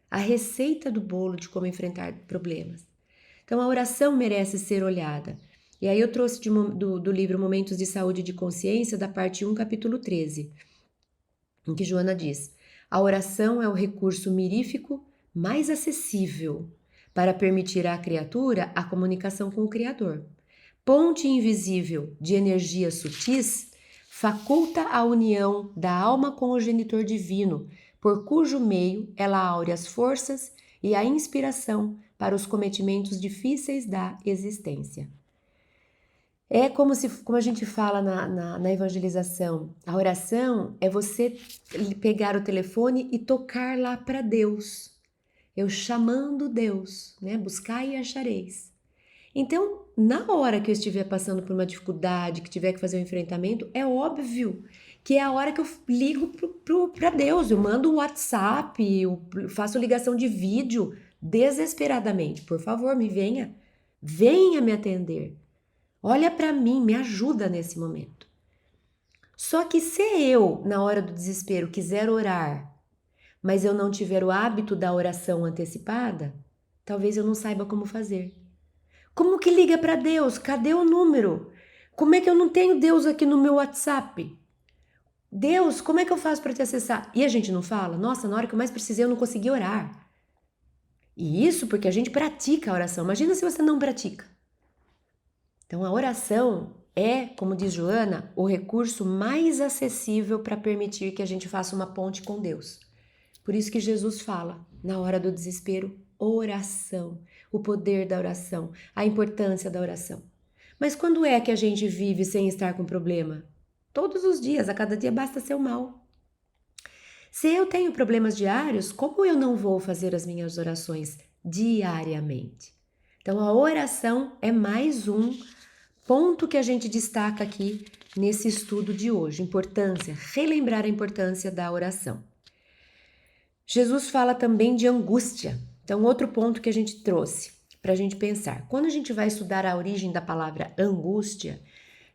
a receita do bolo de como enfrentar problemas. Então a oração merece ser olhada. E aí eu trouxe do livro Momentos de Saúde e de Consciência, da parte 1, capítulo 13, em que Joana diz: a oração é o recurso mirífico mais acessível para permitir à criatura a comunicação com o Criador. Ponte invisível de energias sutis, faculta a união da alma com o genitor divino, por cujo meio ela aure as forças e a inspiração para os cometimentos difíceis da existência. É como a gente fala na evangelização, a oração é você pegar o telefone e tocar lá para Deus. Eu chamando Deus, né? Buscai e achareis. Então, na hora que eu estiver passando por uma dificuldade, que tiver que fazer um enfrentamento, é óbvio que é a hora que eu ligo para Deus. Eu mando um WhatsApp, eu faço ligação de vídeo desesperadamente. Por favor, venha me atender. Olha para mim, me ajuda nesse momento. Só que se eu, na hora do desespero, quiser orar, mas eu não tiver o hábito da oração antecipada, talvez eu não saiba como fazer. Como que liga para Deus? Cadê o número? Como é que eu não tenho Deus aqui no meu WhatsApp? Deus, como é que eu faço para te acessar? E a gente não fala? Nossa, na hora que eu mais precisei eu não consegui orar. E isso porque a gente pratica a oração. Imagina se você não pratica. Então a oração é, como diz Joana, o recurso mais acessível para permitir que a gente faça uma ponte com Deus. Por isso que Jesus fala, na hora do desespero, oração, o poder da oração, a importância da oração. Mas quando é que a gente vive sem estar com problema? Todos os dias, a cada dia basta ser o mal. Se eu tenho problemas diários, como eu não vou fazer as minhas orações diariamente? Então a oração é mais um ponto que a gente destaca aqui nesse estudo de hoje. Relembrar a importância da oração. Jesus fala também de angústia. Então, outro ponto que a gente trouxe para a gente pensar. Quando a gente vai estudar a origem da palavra angústia,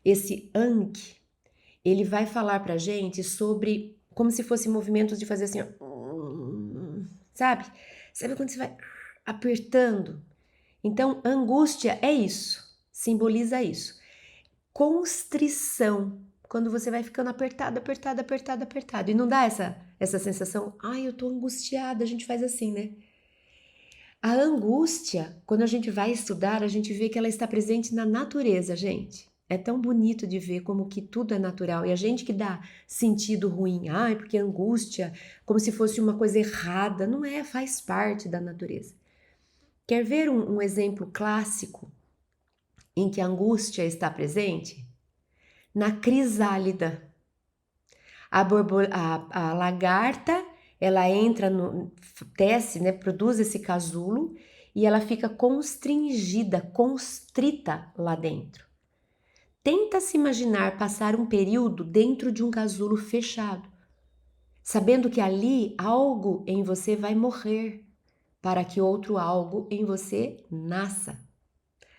esse ank, ele vai falar para a gente sobre como se fosse movimentos de fazer assim, sabe? Sabe quando você vai apertando? Então, angústia é isso, simboliza isso. Constrição, quando você vai ficando apertado. E não dá essa sensação, eu tô angustiada, a gente faz assim, né? A angústia, quando a gente vai estudar, a gente vê que ela está presente na natureza, gente. É tão bonito de ver como que tudo é natural. E a gente que dá sentido ruim, porque angústia, como se fosse uma coisa errada. Não é, faz parte da natureza. Quer ver um exemplo clássico em que a angústia está presente? Na crisálida. A lagarta, ela entra, desce, né, produz esse casulo e ela fica constrita lá dentro. Tenta se imaginar passar um período dentro de um casulo fechado, sabendo que ali algo em você vai morrer, para que outro algo em você nasça.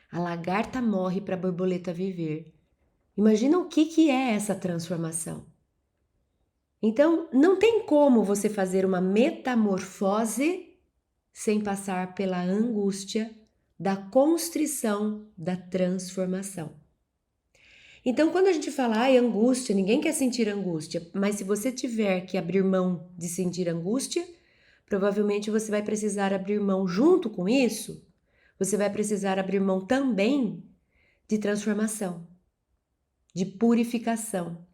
A lagarta morre para a borboleta viver. Imagina o que é essa transformação. Então, não tem como você fazer uma metamorfose sem passar pela angústia da constrição, da transformação. Então, quando a gente fala, angústia, ninguém quer sentir angústia, mas se você tiver que abrir mão de sentir angústia, provavelmente você vai precisar abrir mão junto com isso, você vai precisar abrir mão também de transformação, de purificação,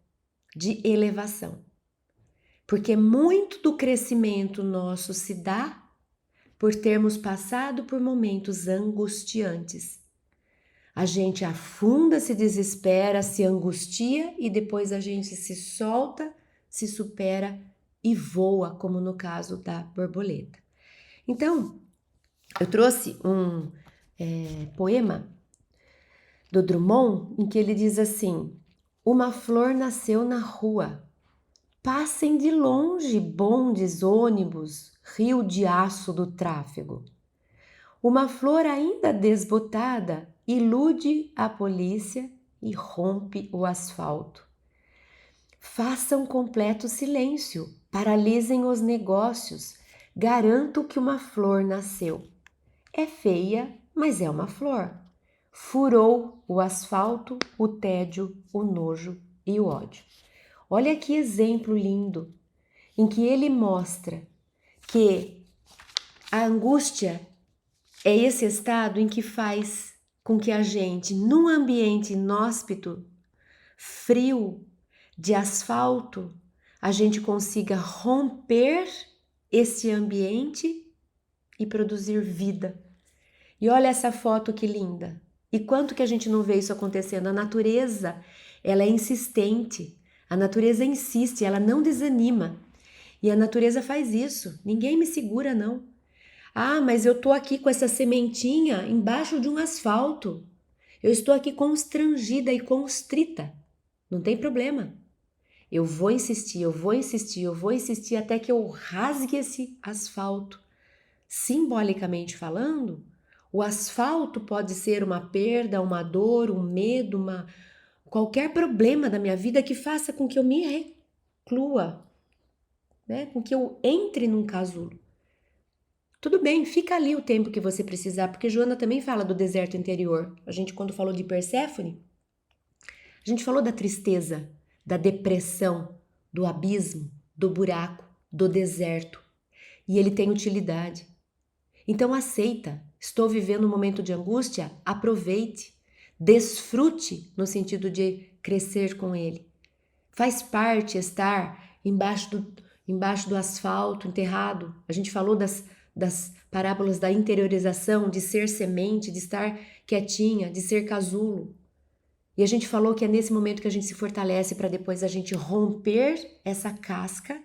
de elevação. Porque muito do crescimento nosso se dá por termos passado por momentos angustiantes. A gente afunda, se desespera, se angustia e depois a gente se solta, se supera e voa, como no caso da borboleta. Então, eu trouxe um poema do Drummond em que ele diz assim: uma flor nasceu na rua. Passem de longe bondes, ônibus, rio de aço do tráfego. Uma flor ainda desbotada ilude a polícia e rompe o asfalto. Façam completo silêncio, paralisem os negócios. Garanto que uma flor nasceu. É feia, mas é uma flor. Furou o asfalto, o tédio, o nojo e o ódio. Olha que exemplo lindo, em que ele mostra que a angústia é esse estado em que faz com que a gente, num ambiente inóspito, frio, de asfalto, a gente consiga romper esse ambiente e produzir vida. E olha essa foto que linda. E quanto que a gente não vê isso acontecendo? A natureza, ela é insistente. A natureza insiste, ela não desanima. E a natureza faz isso. Ninguém me segura, não. Ah, mas eu tô aqui com essa sementinha embaixo de um asfalto. Eu estou aqui constrangida e constrita. Não tem problema. Eu vou insistir, eu vou insistir, eu vou insistir até que eu rasgue esse asfalto. Simbolicamente falando, o asfalto pode ser uma perda, uma dor, um medo, qualquer problema da minha vida que faça com que eu me reclua, né? Com que eu entre num casulo. Tudo bem, fica ali o tempo que você precisar, porque Joana também fala do deserto interior. A gente, quando falou de Perséfone, a gente falou da tristeza, da depressão, do abismo, do buraco, do deserto. E ele tem utilidade. Então aceita. Estou vivendo um momento de angústia? Aproveite. Desfrute no sentido de crescer com ele. Faz parte estar embaixo do asfalto, enterrado. A gente falou das parábolas da interiorização, de ser semente, de estar quietinha, de ser casulo. E a gente falou que é nesse momento que a gente se fortalece para depois a gente romper essa casca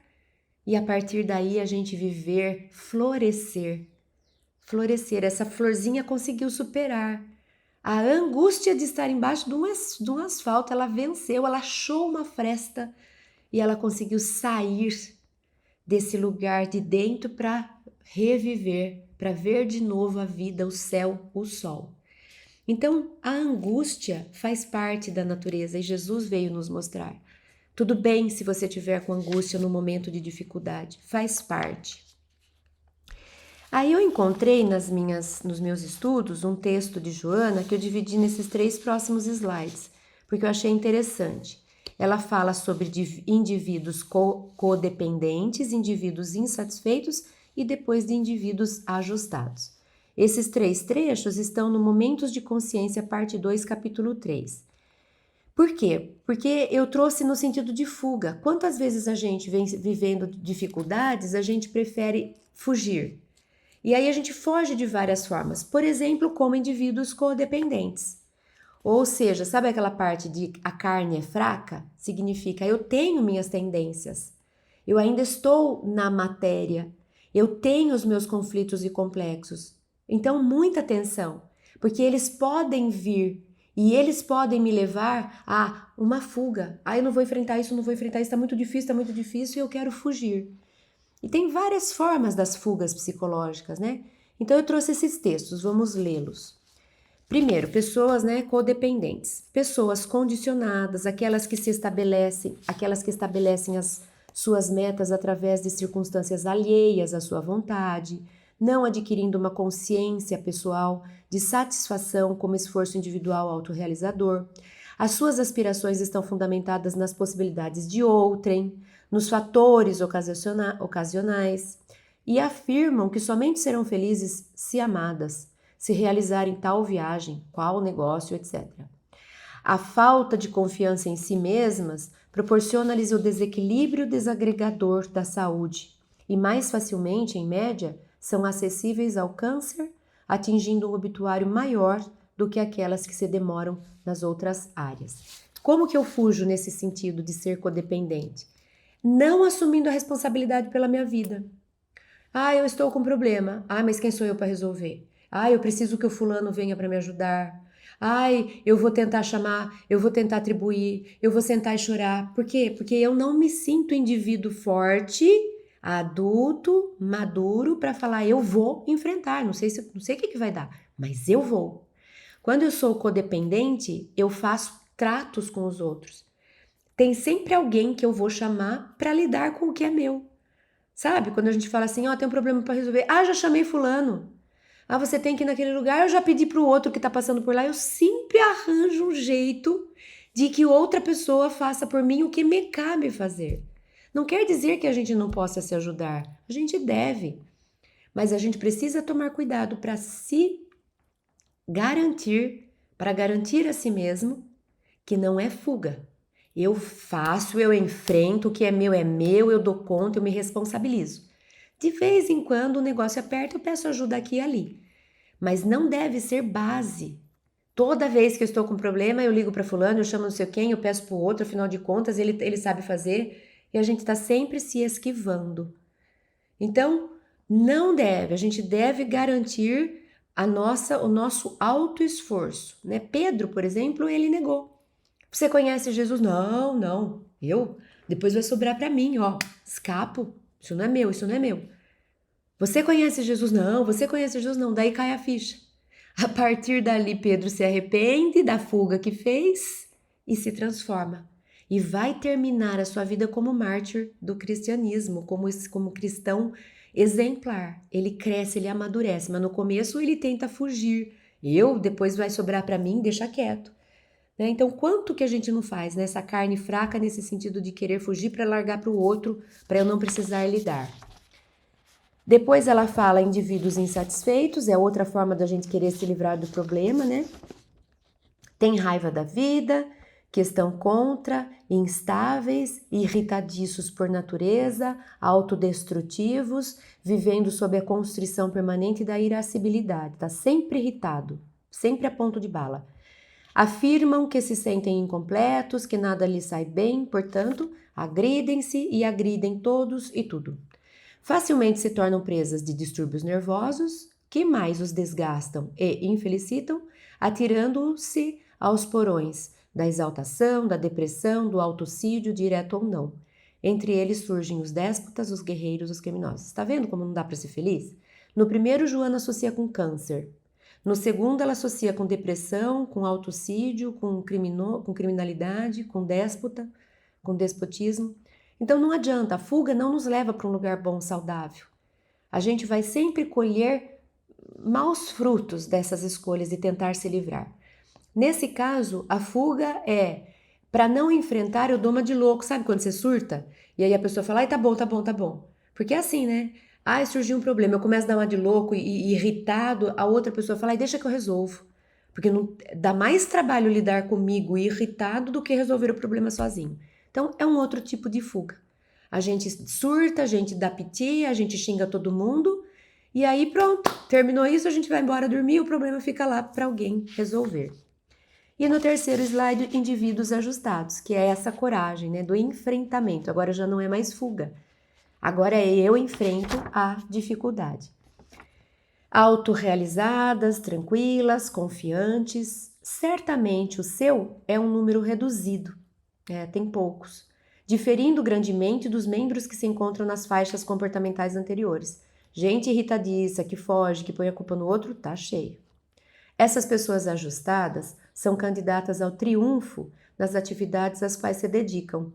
e a partir daí a gente viver, florescer. Florescer, essa florzinha conseguiu superar. A angústia de estar embaixo de um asfalto, ela venceu, ela achou uma fresta e ela conseguiu sair desse lugar de dentro para reviver, para ver de novo a vida, o céu, o sol. Então, a angústia faz parte da natureza e Jesus veio nos mostrar. Tudo bem se você tiver com angústia no momento de dificuldade, faz parte. Aí eu encontrei nos meus estudos um texto de Joana que eu dividi nesses 3 próximos slides, porque eu achei interessante. Ela fala sobre indivíduos codependentes, indivíduos insatisfeitos e depois de indivíduos ajustados. Esses 3 trechos estão no Momentos de Consciência, parte 2, capítulo 3. Por quê? Porque eu trouxe no sentido de fuga. Quantas vezes a gente vem vivendo dificuldades, a gente prefere fugir? E aí a gente foge de várias formas. Por exemplo, como indivíduos codependentes. Ou seja, sabe aquela parte de a carne é fraca? Significa eu tenho minhas tendências. Eu ainda estou na matéria. Eu tenho os meus conflitos e complexos. Então, muita atenção, porque eles podem vir e eles podem me levar a uma fuga. Ah, eu não vou enfrentar isso, não vou enfrentar isso, está muito difícil e eu quero fugir. E tem várias formas das fugas psicológicas, né? Então eu trouxe esses textos, vamos lê-los. Primeiro, pessoas, né, codependentes. Pessoas condicionadas, aquelas que estabelecem as suas metas através de circunstâncias alheias à sua vontade, não adquirindo uma consciência pessoal de satisfação como esforço individual autorrealizador. As suas aspirações estão fundamentadas nas possibilidades de outrem, nos fatores ocasionais, e afirmam que somente serão felizes se amadas, se realizarem tal viagem, qual negócio, etc. A falta de confiança em si mesmas proporciona-lhes o desequilíbrio desagregador da saúde e mais facilmente, em média, são acessíveis ao câncer, atingindo um obituário maior do que aquelas que se demoram nas outras áreas. Como que eu fujo nesse sentido de ser codependente? Não assumindo a responsabilidade pela minha vida. Ah, eu estou com um problema. Ah, mas quem sou eu para resolver? Ah, eu preciso que o fulano venha para me ajudar. Ai, eu vou tentar chamar, eu vou tentar atribuir, eu vou sentar e chorar. Por quê? Porque eu não me sinto indivíduo forte, adulto, maduro para falar eu vou enfrentar. Não sei o que vai dar, mas eu vou. Quando eu sou codependente, eu faço tratos com os outros. Tem sempre alguém que eu vou chamar para lidar com o que é meu. Sabe? Quando a gente fala assim, ó, tem um problema para resolver. Ah, já chamei fulano. Ah, você tem que ir naquele lugar, eu já pedi para o outro que está passando por lá. Eu sempre arranjo um jeito de que outra pessoa faça por mim o que me cabe fazer. Não quer dizer que a gente não possa se ajudar. A gente deve. Mas a gente precisa tomar cuidado para se garantir, para garantir a si mesmo que não é fuga. Eu faço, eu enfrento, o que é meu, eu dou conta, eu me responsabilizo. De vez em quando o negócio aperta, eu peço ajuda aqui e ali. Mas não deve ser base. Toda vez que eu estou com problema, eu ligo para fulano, eu chamo não sei quem, eu peço para o outro, afinal de contas, ele sabe fazer, e a gente está sempre se esquivando. Então, não deve, a gente deve garantir o nosso autoesforço, né? Pedro, por exemplo, ele negou. Você conhece Jesus? Não, não. Eu? Depois vai sobrar para mim, ó. Escapo. Isso não é meu, isso não é meu. Você conhece Jesus? Não, você conhece Jesus? Não. Daí cai a ficha. A partir dali, Pedro se arrepende da fuga que fez e se transforma. E vai terminar a sua vida como mártir do cristianismo, como cristão exemplar. Ele cresce, ele amadurece, mas no começo ele tenta fugir. Depois vai sobrar para mim, deixa quieto. Né? Então, quanto que a gente não faz nessa carne fraca nesse sentido de querer fugir para largar para o outro, para eu não precisar lidar? Depois ela fala indivíduos insatisfeitos, é outra forma da gente querer se livrar do problema, né? Tem raiva da vida, que estão contra, instáveis, irritadiços por natureza, autodestrutivos, vivendo sob a constrição permanente da irascibilidade, tá sempre irritado, sempre a ponto de bala. Afirmam que se sentem incompletos, que nada lhes sai bem, portanto, agridem-se e agridem todos e tudo. Facilmente se tornam presas de distúrbios nervosos, que mais os desgastam e infelicitam, atirando-se aos porões da exaltação, da depressão, do autocídio, direto ou não. Entre eles surgem os déspotas, os guerreiros, os criminosos. Está vendo como não dá para ser feliz? No primeiro, Joana associa com câncer. No segundo, ela associa com depressão, com autocídio, com criminalidade, com déspota, com despotismo. Então não adianta, a fuga não nos leva para um lugar bom, saudável. A gente vai sempre colher maus frutos dessas escolhas e tentar se livrar. Nesse caso, a fuga é para não enfrentar, eu dou uma de louco, sabe quando você surta? E aí a pessoa fala, ai, tá bom, tá bom, tá bom. Porque é assim, né? Ai, surgiu um problema, eu começo a dar uma de louco e irritado, a outra pessoa fala, ai, deixa que eu resolvo. Porque não, dá mais trabalho lidar comigo irritado do que resolver o problema sozinho. Então, é um outro tipo de fuga. A gente surta, a gente dá piti, a gente xinga todo mundo, e aí pronto, terminou isso, a gente vai embora dormir e o problema fica lá para alguém resolver. E no terceiro slide, indivíduos ajustados, que é essa coragem, né, do enfrentamento. Agora já não é mais fuga. Agora eu enfrento a dificuldade. Autorrealizadas, tranquilas, confiantes. Certamente o seu é um número reduzido, tem poucos, diferindo grandemente dos membros que se encontram nas faixas comportamentais anteriores. Gente irritadiça, que foge, que põe a culpa no outro, tá cheio. Essas pessoas ajustadas são candidatas ao triunfo nas atividades às quais se dedicam,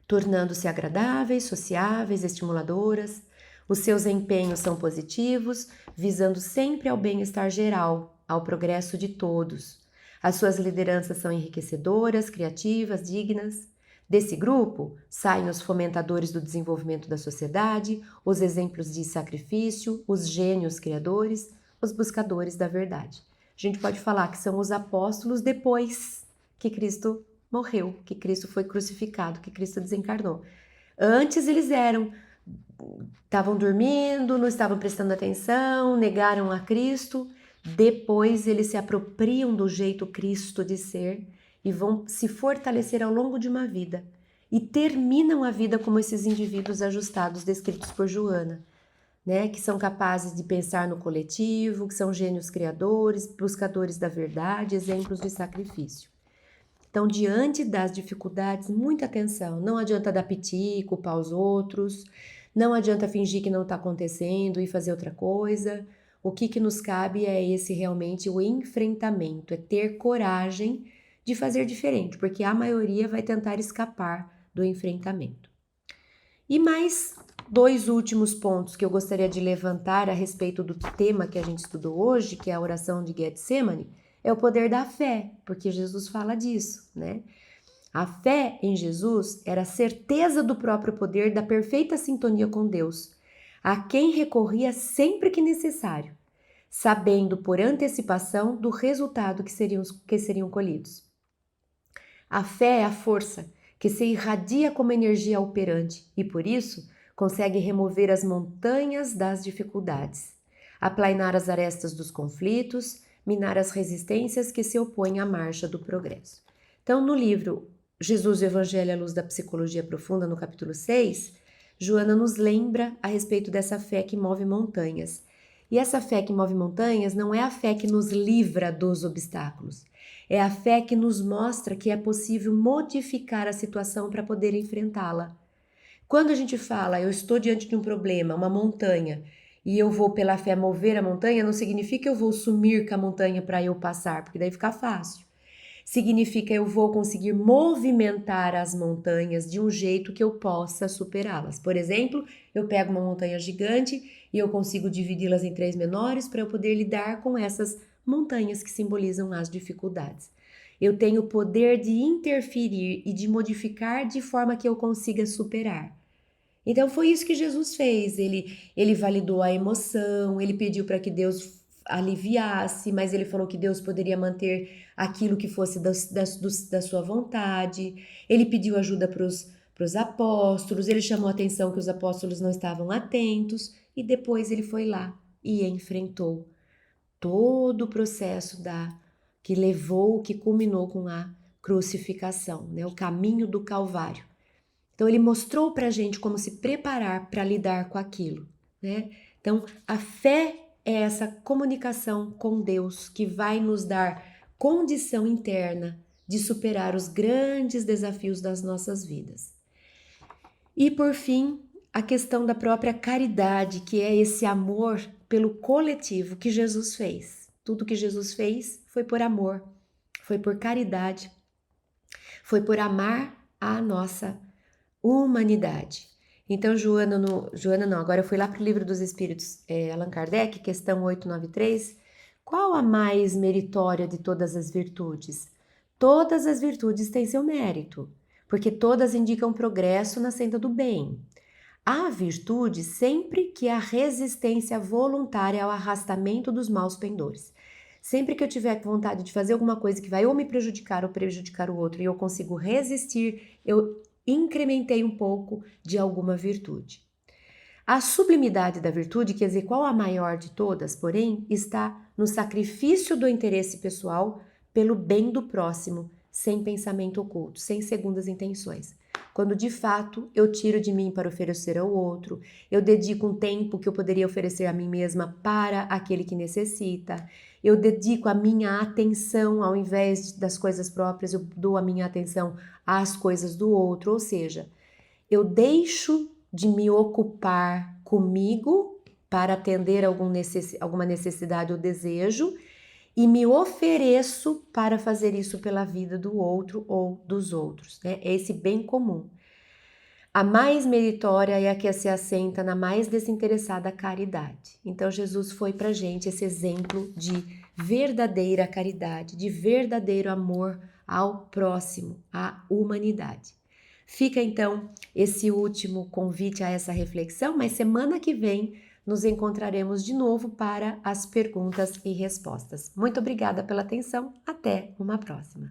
tornando-se agradáveis, sociáveis, estimuladoras. Os seus empenhos são positivos, visando sempre ao bem-estar geral, ao progresso de todos. As suas lideranças são enriquecedoras, criativas, dignas. Desse grupo saem os fomentadores do desenvolvimento da sociedade, os exemplos de sacrifício, os gênios criadores, os buscadores da verdade. A gente pode falar que são os apóstolos depois que Cristo morreu, que Cristo foi crucificado, que Cristo desencarnou. Antes eles estavam dormindo, não estavam prestando atenção, negaram a Cristo. Depois eles se apropriam do jeito Cristo de ser e vão se fortalecer ao longo de uma vida. E terminam a vida como esses indivíduos ajustados descritos por Joana, né? Que são capazes de pensar no coletivo, que são gênios criadores, buscadores da verdade, exemplos de sacrifício. Então, diante das dificuldades, muita atenção. Não adianta dar piti, culpar os outros. Não adianta fingir que não está acontecendo e fazer outra coisa. O que nos cabe é realmente o enfrentamento, é ter coragem de fazer diferente, porque a maioria vai tentar escapar do enfrentamento. E mais 2 últimos pontos que eu gostaria de levantar a respeito do tema que a gente estudou hoje, que é a oração de Getsemane, é o poder da fé, porque Jesus fala disso, né? A fé em Jesus era a certeza do próprio poder, da perfeita sintonia com Deus, a quem recorria sempre que necessário, sabendo por antecipação do resultado que seriam colhidos. A fé é a força que se irradia como energia operante e, por isso, consegue remover as montanhas das dificuldades, aplainar as arestas dos conflitos, minar as resistências que se opõem à marcha do progresso. Então, no livro Jesus e o Evangelho à Luz da Psicologia Profunda, no capítulo 6, Joana nos lembra a respeito dessa fé que move montanhas. E essa fé que move montanhas não é a fé que nos livra dos obstáculos, é a fé que nos mostra que é possível modificar a situação para poder enfrentá-la. Quando a gente fala, eu estou diante de um problema, uma montanha, e eu vou pela fé mover a montanha, não significa que eu vou sumir com a montanha para eu passar, porque daí fica fácil. Significa eu vou conseguir movimentar as montanhas de um jeito que eu possa superá-las. Por exemplo, eu pego uma montanha gigante e eu consigo dividi-las em 3 menores para eu poder lidar com essas montanhas que simbolizam as dificuldades. Eu tenho o poder de interferir e de modificar de forma que eu consiga superar. Então foi isso que Jesus fez. Ele validou a emoção, ele pediu para que Deus aliviasse, mas ele falou que Deus poderia manter aquilo que fosse da sua vontade. Ele pediu ajuda para os apóstolos, ele chamou a atenção que os apóstolos não estavam atentos e depois ele foi lá e enfrentou todo o processo que culminou com a crucificação, né? O caminho do Calvário. Então, ele mostrou para a gente como se preparar para lidar com aquilo, né? Então, a fé é essa comunicação com Deus que vai nos dar condição interna de superar os grandes desafios das nossas vidas. E, por fim, a questão da própria caridade, que é esse amor pelo coletivo que Jesus fez. Tudo que Jesus fez foi por amor, foi por caridade, foi por amar a nossa humanidade. Então, agora eu fui lá para o Livro dos Espíritos, Allan Kardec, questão 893. Qual a mais meritória de todas as virtudes? Todas as virtudes têm seu mérito, porque todas indicam progresso na senda do bem. Há virtude sempre que há resistência voluntária ao arrastamento dos maus pendores. Sempre que eu tiver vontade de fazer alguma coisa que vai ou me prejudicar ou prejudicar o outro e eu consigo resistir, eu incrementei um pouco de alguma virtude. A sublimidade da virtude, quer dizer, qual a maior de todas, porém, está no sacrifício do interesse pessoal pelo bem do próximo, sem pensamento oculto, sem segundas intenções. Quando de fato eu tiro de mim para oferecer ao outro, eu dedico um tempo que eu poderia oferecer a mim mesma para aquele que necessita, eu dedico a minha atenção, ao invés das coisas próprias, eu dou a minha atenção às coisas do outro, ou seja, eu deixo de me ocupar comigo para atender alguma necessidade ou desejo e me ofereço para fazer isso pela vida do outro ou dos outros, né? É esse bem comum. A mais meritória é a que se assenta na mais desinteressada caridade. Então, Jesus foi para a gente esse exemplo de verdadeira caridade, de verdadeiro amor ao próximo, à humanidade. Fica, então, esse último convite a essa reflexão, mas semana que vem nos encontraremos de novo para as perguntas e respostas. Muito obrigada pela atenção, até uma próxima.